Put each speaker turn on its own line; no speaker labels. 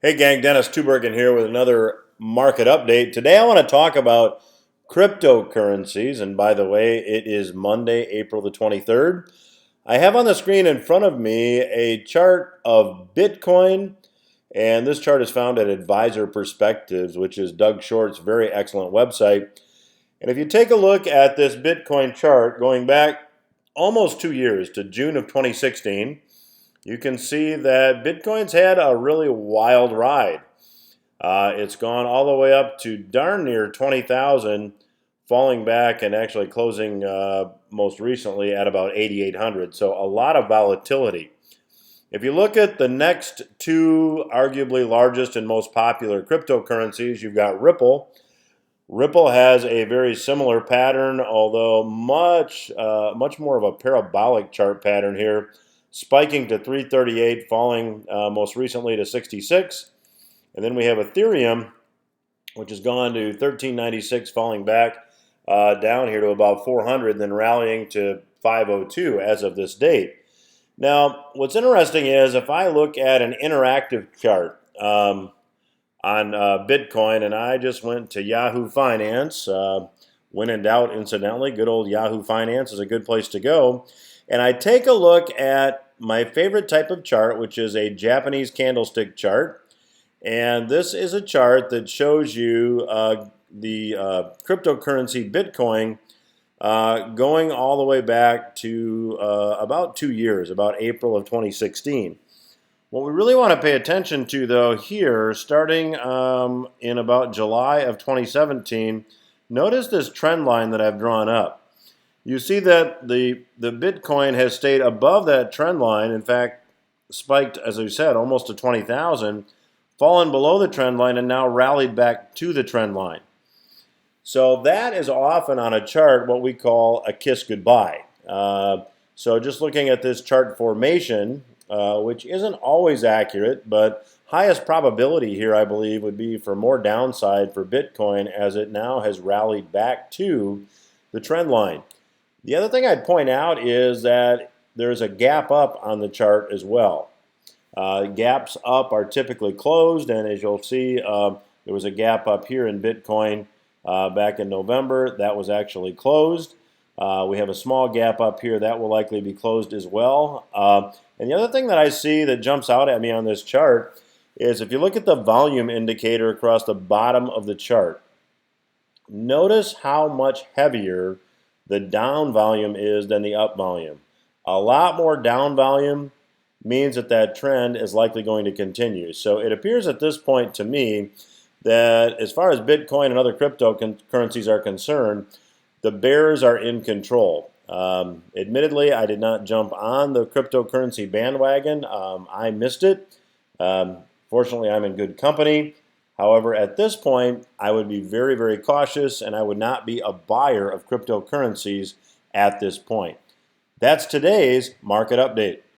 Hey gang, Dennis Tubbergen here with another market update. Today I want to talk about cryptocurrencies, and by the way, it is Monday, April the 23rd. I have on the screen in front of me a chart of Bitcoin, and this chart is found at Advisor Perspectives, which is Doug Short's very excellent website. And if you take a look at this Bitcoin chart going back almost 2 years to June of 2016, you can see that Bitcoin's had a really wild ride. It's gone all the way up to darn near 20,000, falling back and actually closing most recently at about 8,800. So a lot of volatility. If you look at the next two arguably largest and most popular cryptocurrencies, you've got Ripple. Ripple has a very similar pattern, although much more of a parabolic chart pattern here, spiking to 338, falling most recently to 66. And then we have Ethereum, which has gone to 1396, falling back down here to about 400, then rallying to 502 as of this date. Now, what's interesting is if I look at an interactive chart on Bitcoin, and I just went to Yahoo Finance, when in doubt, incidentally, good old Yahoo Finance is a good place to go. And I take a look at my favorite type of chart, which is a Japanese candlestick chart. And this is a chart that shows you the cryptocurrency Bitcoin going all the way back to about 2 years, about April of 2016. What we really want to pay attention to, though, here, starting in about July of 2017, notice this trend line that I've drawn up. You see that the Bitcoin has stayed above that trend line. In fact, spiked, as I said, almost to 20,000, fallen below the trend line, and now rallied back to the trend line. So that is often on a chart what we call a kiss goodbye. So just looking at this chart formation, which isn't always accurate, but highest probability here, I believe, would be for more downside for Bitcoin as it now has rallied back to the trend line. The other thing I'd point out is that there's a gap up on the chart as well. Gaps up are typically closed, and as you'll see, there was a gap up here in Bitcoin back in November. That was actually closed. We have a small gap up here. That will likely be closed as well. And the other thing that I see that jumps out at me on this chart is if you look at the volume indicator across the bottom of the chart, notice how much heavier the down volume is than the up volume. A lot more down volume means that that trend is likely going to continue. So it appears at this point to me that as far as Bitcoin and other cryptocurrencies are concerned, the bears are in control. Admittedly, I did not jump on the cryptocurrency bandwagon. I missed it. Fortunately, I'm in good company. However, at this point, I would be very, very cautious, and I would not be a buyer of cryptocurrencies at this point. That's today's market update.